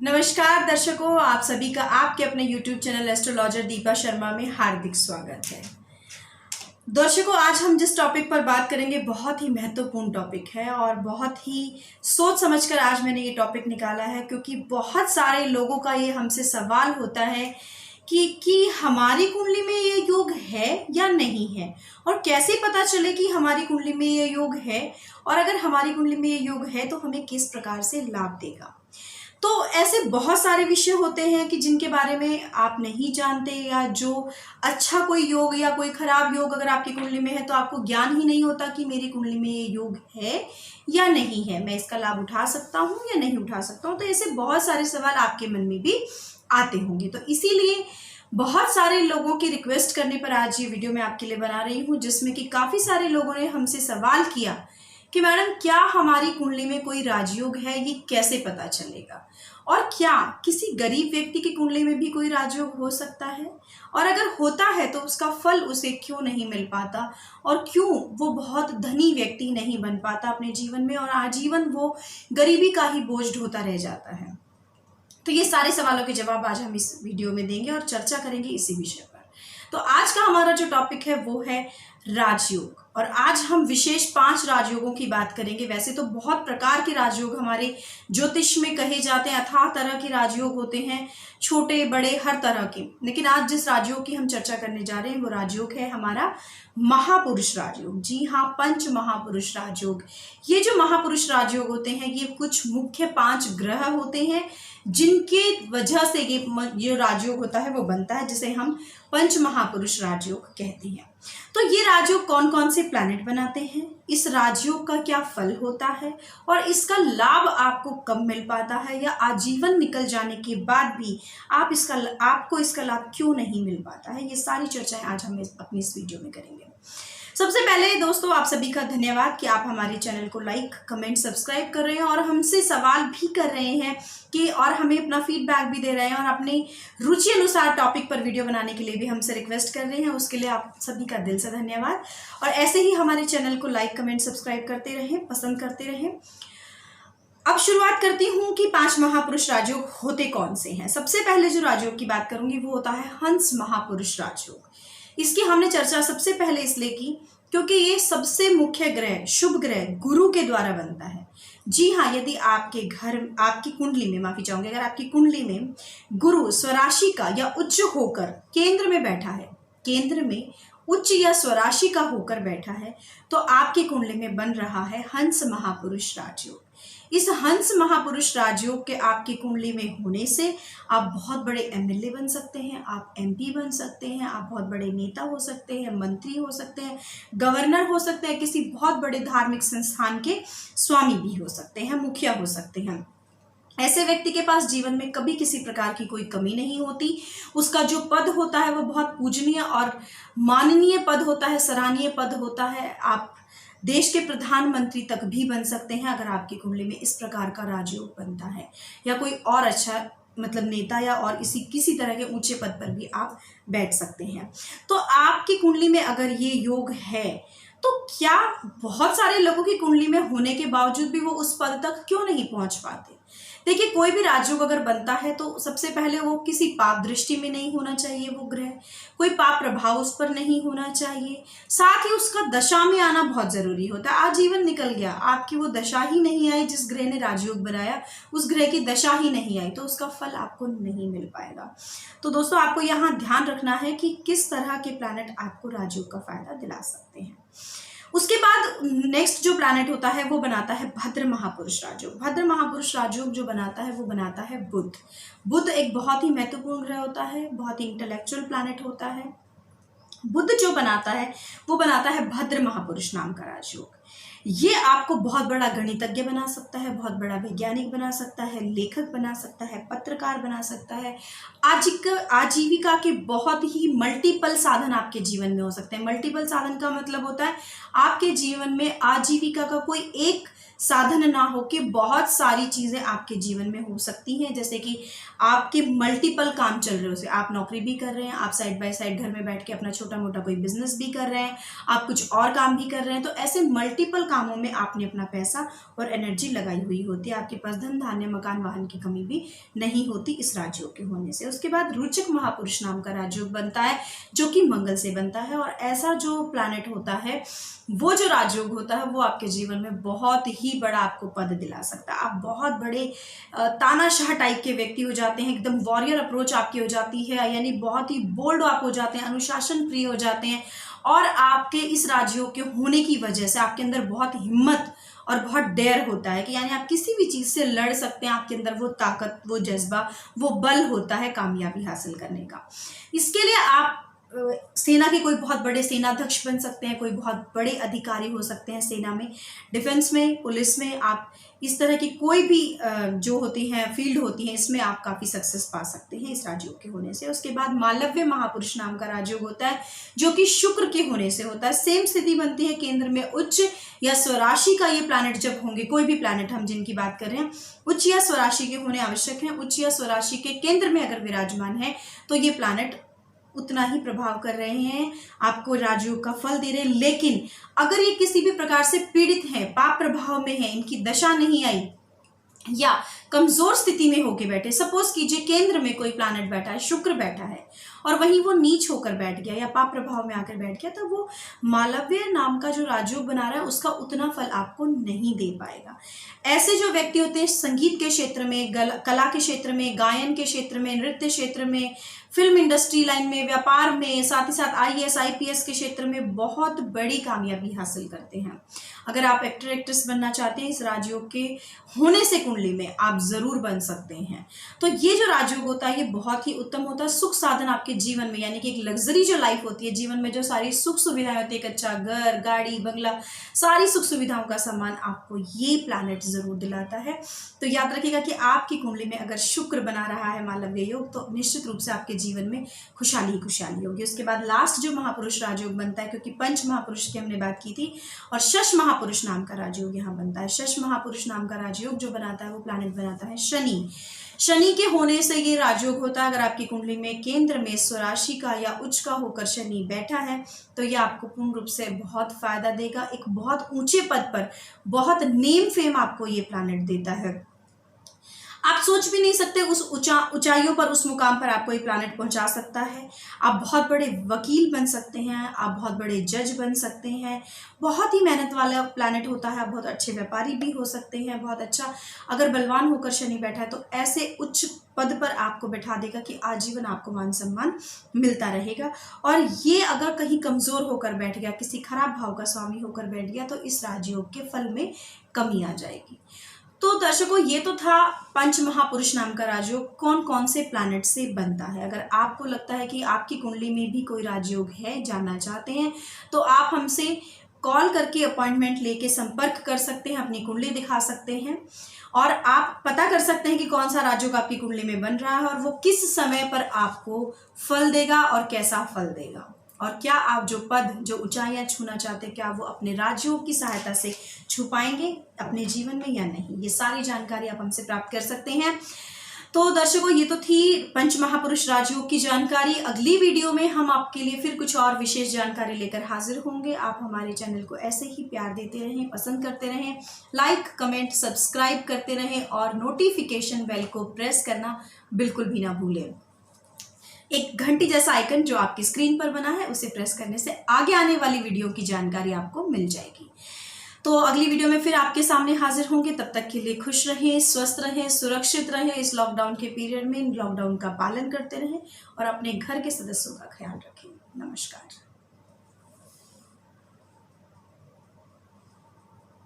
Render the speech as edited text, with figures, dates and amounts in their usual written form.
नमस्कार दर्शकों, आप सभी का आपके अपने YouTube channel astrologer Deepa Sharma में हार्दिक स्वागत है। दर्शकों, आज हम जिस टॉपिक पर बात करेंगे बहुत ही महत्वपूर्ण टॉपिक है और बहुत ही सोच समझकर आज मैंने ये टॉपिक निकाला है, क्योंकि बहुत सारे लोगों का ये हमसे सवाल होता है कि हमारी कुंडली में ये योग है या नहीं है, और कैसे पता चले कि हमारी कुंडली में ये योग है, और अगर हमारी कुंडली में ये योग है तो हमें किस प्रकार से लाभ देगा। तो ऐसे बहुत सारे विषय होते हैं कि जिनके बारे में आप नहीं जानते, या जो अच्छा कोई योग या कोई खराब योग अगर आपकी कुंडली में है तो आपको ज्ञान ही नहीं होता कि मेरी कुंडली में ये योग है या नहीं है, मैं इसका लाभ उठा सकता हूँ या नहीं उठा सकता हूँ। तो ऐसे बहुत सारे सवाल आपके मन में भी आते होंगे, तो इसीलिए बहुत सारे लोगों की रिक्वेस्ट करने पर आज ये वीडियो मैं आपके लिए बना रही हूँ, जिसमें कि काफ़ी सारे लोगों ने हमसे सवाल किया कि मैडम, क्या हमारी कुंडली में कोई राजयोग है, ये कैसे पता चलेगा, और क्या किसी गरीब व्यक्ति की कुंडली में भी कोई राजयोग हो सकता है, और अगर होता है तो उसका फल उसे क्यों नहीं मिल पाता, और क्यों वो बहुत धनी व्यक्ति नहीं बन पाता अपने जीवन में, और आजीवन वो गरीबी का ही बोझ ढोता रह जाता है। तो ये सारे सवालों के जवाब आज हम इस वीडियो में देंगे और चर्चा करेंगे इसी विषय पर। तो आज का हमारा जो टॉपिक है वो है राजयोग, और आज हम विशेष 5 राजयोगों की बात करेंगे। वैसे तो बहुत प्रकार के राजयोग हमारे ज्योतिष में कहे जाते हैं, अथाह तरह के राजयोग होते हैं, छोटे बड़े हर तरह के, लेकिन आज जिस राजयोग की हम चर्चा करने जा रहे हैं वो राजयोग है हमारा महापुरुष राजयोग। जी हाँ, पंच महापुरुष राजयोग। ये जो महापुरुष राजयोग होते हैं ये कुछ मुख्य 5 ग्रह होते हैं जिनके वजह से ये जो राजयोग होता है वो बनता है, जिसे हम पंच महापुरुष राजयोग कहते हैं। तो ये राजयोग कौन कौन से प्लैनेट बनाते हैं, इस राजयोग का क्या फल होता है, और इसका लाभ आपको कब मिल पाता है, या आजीवन निकल जाने के बाद भी आपको इसका लाभ क्यों नहीं मिल पाता है, ये सारी चर्चाएं आज हम अपनी इस वीडियो में करेंगे। सबसे पहले दोस्तों, आप सभी का धन्यवाद कि आप हमारे चैनल को लाइक, कमेंट, सब्सक्राइब कर रहे हैं, और हमसे सवाल भी कर रहे हैं कि और हमें अपना फीडबैक भी दे रहे हैं, और अपनी रुचि अनुसार टॉपिक पर वीडियो बनाने के लिए भी हमसे रिक्वेस्ट कर रहे हैं। उसके लिए आप सभी का दिल से धन्यवाद, और ऐसे ही हमारे चैनल को लाइक, कमेंट, सब्सक्राइब करते रहें, पसंद करते रहें। अब शुरुआत करती हूँ कि 5 महापुरुष राजयोग होते कौन से हैं। सबसे पहले जो राजयोग की बात करूंगी वो होता है हंस महापुरुष राजयोग। इसकी हमने चर्चा सबसे पहले इसलिए की क्योंकि ये सबसे मुख्य ग्रह, शुभ ग्रह गुरु के द्वारा बनता है। जी हाँ, यदि आपकी कुंडली में, माफी चाहूंगी, अगर आपकी कुंडली में गुरु स्वराशि का या उच्च होकर केंद्र में बैठा है, केंद्र में उच्च या स्वराशि का होकर बैठा है, तो आपकी कुंडली में बन रहा है हंस महापुरुष राजयोग। इस हंस महापुरुष राजयोग के आपकी कुंडली में होने से आप बहुत बड़े एमएलए बन सकते हैं, आप एमपी बन सकते हैं, आप बहुत बड़े नेता हो सकते हैं, मंत्री हो सकते हैं, गवर्नर हो सकते हैं, किसी बहुत बड़े धार्मिक संस्थान के स्वामी भी हो सकते हैं, मुखिया हो सकते हैं। ऐसे व्यक्ति के पास जीवन में कभी किसी प्रकार की कोई कमी नहीं होती। उसका जो पद होता है वो बहुत पूजनीय और माननीय पद होता है, सराहनीय पद होता है। आप देश के प्रधानमंत्री तक भी बन सकते हैं अगर आपकी कुंडली में इस प्रकार का राजयोग बनता है, या कोई और अच्छा नेता, या और किसी तरह के ऊंचे पद पर भी आप बैठ सकते हैं। तो आपकी कुंडली में अगर ये योग है तो क्या बहुत सारे लोगों की कुंडली में होने के बावजूद भी वो उस पद तक क्यों नहीं पहुंच पाते? देखिए, कोई भी राजयोग अगर बनता है तो सबसे पहले वो किसी पाप दृष्टि में नहीं होना चाहिए, वो ग्रह कोई पाप प्रभाव उस पर नहीं होना चाहिए। साथ ही उसका दशा में आना बहुत जरूरी होता है। आजीवन निकल गया, आपकी वो दशा ही नहीं आई, जिस ग्रह ने राजयोग बनाया उस ग्रह की दशा ही नहीं आई, तो उसका फल आपको नहीं मिल पाएगा। तो दोस्तों, आपको यहाँ ध्यान रखना है कि किस तरह के प्लैनेट आपको राजयोग का फायदा दिला सकते हैं। उसके बाद नेक्स्ट जो प्लैनेट होता है वो बनाता है भद्र महापुरुष राजयोग। भद्र महापुरुष राजयोग जो बनाता है वो बनाता है बुध। बुध एक बहुत ही महत्वपूर्ण ग्रह होता है, बहुत ही इंटेलेक्चुअल प्लैनेट होता है। बुध जो बनाता है वो बनाता है भद्र महापुरुष नाम का राजयोग। ये आपको बहुत बड़ा गणितज्ञ बना सकता है, बहुत बड़ा वैज्ञानिक बना सकता है, लेखक बना सकता है, पत्रकार बना सकता है। आजीविका के बहुत ही मल्टीपल साधन आपके जीवन में हो सकते हैं। मल्टीपल साधन का मतलब होता है आपके जीवन में आजीविका का कोई एक साधन ना हो के बहुत सारी चीज़ें आपके जीवन में हो सकती हैं। जैसे कि आपके मल्टीपल काम चल रहे हो, से आप नौकरी भी कर रहे हैं, आप साइड बाय साइड घर में बैठ के अपना छोटा मोटा कोई बिजनेस भी कर रहे हैं, आप कुछ और काम भी कर रहे हैं। तो ऐसे मल्टीपल कामों में आपने अपना पैसा और एनर्जी लगाई हुई होती है। आपके पास धन धान्य मकान वाहन की कमी भी नहीं होती इस राजयोग के होने से। उसके बाद रुचिक महापुरुष नाम का राजयोग बनता है जो कि मंगल से बनता है। और ऐसा जो प्लैनेट होता है, वो जो राजयोग होता है, वो आपके जीवन में बहुत ही बड़ा आपको पद दिला सकता है। आप बहुत बड़े तानाशाह टाइप के व्यक्ति हो जाते हैं, एकदम वॉरियर अप्रोच आपकी हो जाती है, यानी बहुत ही बोल्ड आप हो जाते हैं, अनुशासन प्रिय हो जाते हैं। और आपके इस राजयोग के होने की वजह से आपके अंदर बहुत हिम्मत और बहुत डेयर होता है कि यानी आप किसी भी चीज़ से लड़ सकते हैं। आपके अंदर वो ताकत, वो जज्बा, वो बल होता है कामयाबी हासिल करने का। इसके लिए आप सेना के कोई बहुत बड़े सेनाध्यक्ष बन सकते हैं, कोई बहुत बड़े अधिकारी हो सकते हैं सेना में, डिफेंस में, पुलिस में। आप इस तरह की कोई भी जो होती हैं फील्ड होती हैं, इसमें आप काफ़ी सक्सेस पा सकते हैं इस राजयोग के होने से। उसके बाद मालव्य महापुरुष नाम का राजयोग होता है जो कि शुक्र के होने से होता है। सेम स्थिति बनती है केंद्र में उच्च या स्वराशि का ये प्लैनेट जब होंगे, कोई भी प्लैनेट हम जिनकी बात कर रहे हैं, उच्च या स्वराशि के होने आवश्यक है। उच्च या स्वराशि के केंद्र में अगर विराजमान है तो ये प्लैनेट उतना ही प्रभाव कर रहे हैं, आपको राजयोग का फल दे रहे हैं। लेकिन अगर ये किसी भी प्रकार से पीड़ित हैं, पाप प्रभाव में है, इनकी दशा नहीं आई या कमजोर स्थिति में होके बैठे, सपोज कीजिए केंद्र में कोई प्लैनेट बैठा है, शुक्र बैठा है और वहीं वो नीच होकर बैठ गया या पाप प्रभाव में आकर बैठ गया, तो वो मालव्य नाम का जो राजयोग बना रहा है उसका उतना फल आपको नहीं दे पाएगा। ऐसे जो व्यक्ति होते हैं संगीत के क्षेत्र में, कला के क्षेत्र में, गायन के क्षेत्र में, नृत्य क्षेत्र में, फिल्म इंडस्ट्री लाइन में, व्यापार में, साथ ही साथ IAS IPS के क्षेत्र में बहुत बड़ी कामयाबी हासिल करते हैं। अगर आप एक्टर एक्ट्रेस बनना चाहते हैं, इस राजयोग के होने से कुंडली में आप जरूर बन सकते हैं। तो ये जो राजयोग होता है ये बहुत ही उत्तम होता है। सुख साधन आपके जीवन में, यानी कि एक लग्जरी जो लाइफ होती है, जीवन में जो सारी सुख सुविधाएं होती है, एक अच्छा घर, गाड़ी, बंगला, सारी सुख सुविधाओं का सामान आपको ये प्लैनेट जरूर दिलाता है। तो याद रखिएगा कि आपकी कुंडली में अगर शुक्र बना रहा है मालव्य योग, तो निश्चित रूप से आपके जीवन में खुशहाली ही खुशहाली होगी। उसके बाद लास्ट जो महापुरुष राजयोग बनता है, क्योंकि पंच महापुरुष की हमने बात की थी, और शश महापुरुष नाम का राजयोग यहाँ बनता है। शश महापुरुष नाम का राजयोग जो बनाता है वो प्लैनेट बनाता है शनि। शनि के होने से ये राजयोग होता है, अगर आपकी कुंडली में केंद्र में स्वराशि का या उच्च का होकर शनि बैठा है तो ये आपको पूर्ण रूप से बहुत फायदा देगा। एक बहुत ऊंचे पद पर, बहुत नेम फेम आपको ये प्लैनेट देता है। आप सोच भी नहीं सकते उस ऊंचाइयों पर, उस मुकाम पर आपको ये प्लैनेट पहुंचा सकता है। आप बहुत बड़े वकील बन सकते हैं, आप बहुत बड़े जज बन सकते हैं। बहुत ही मेहनत वाला प्लैनेट होता है। आप बहुत अच्छे व्यापारी भी हो सकते हैं। बहुत अच्छा अगर बलवान होकर शनि बैठा है तो ऐसे उच्च पद पर आपको बैठा देगा कि आजीवन आपको मान सम्मान मिलता रहेगा। और ये अगर कहीं कमजोर होकर बैठ गया, किसी खराब भाव का स्वामी होकर बैठ गया, तो इस राजयोग के फल में कमी आ जाएगी। तो दर्शकों, ये तो था पंच महापुरुष नाम का राजयोग कौन कौन से प्लैनेट से बनता है। अगर आपको लगता है कि आपकी कुंडली में भी कोई राजयोग है, जानना चाहते हैं, तो आप हमसे कॉल करके अपॉइंटमेंट लेके संपर्क कर सकते हैं, अपनी कुंडली दिखा सकते हैं और आप पता कर सकते हैं कि कौन सा राजयोग आपकी कुंडली में बन रहा है और वो किस समय पर आपको फल देगा और कैसा फल देगा, और क्या आप जो पद, जो ऊंचाइयां छूना चाहते हैं, क्या वो अपने राजयोग की सहायता से छू पाएंगे अपने जीवन में या नहीं। ये सारी जानकारी आप हमसे प्राप्त कर सकते हैं। तो दर्शकों, ये तो थी पंच महापुरुष राजयोग की जानकारी। अगली वीडियो में हम आपके लिए फिर कुछ और विशेष जानकारी लेकर हाजिर होंगे। आप हमारे चैनल को ऐसे ही प्यार देते रहें, पसंद करते रहें, लाइक, कमेंट, सब्सक्राइब करते रहें और नोटिफिकेशन बेल को प्रेस करना बिल्कुल भी ना भूलें। एक घंटी जैसा आइकन जो आपकी स्क्रीन पर बना है उसे प्रेस करने से आगे आने वाली वीडियो की जानकारी आपको मिल जाएगी। तो अगली वीडियो में फिर आपके सामने हाजिर होंगे। तब तक के लिए खुश रहें, स्वस्थ रहें, सुरक्षित रहें। इस लॉकडाउन के पीरियड में लॉकडाउन का पालन करते रहें और अपने घर के सदस्यों का ख्याल रखें। नमस्कार।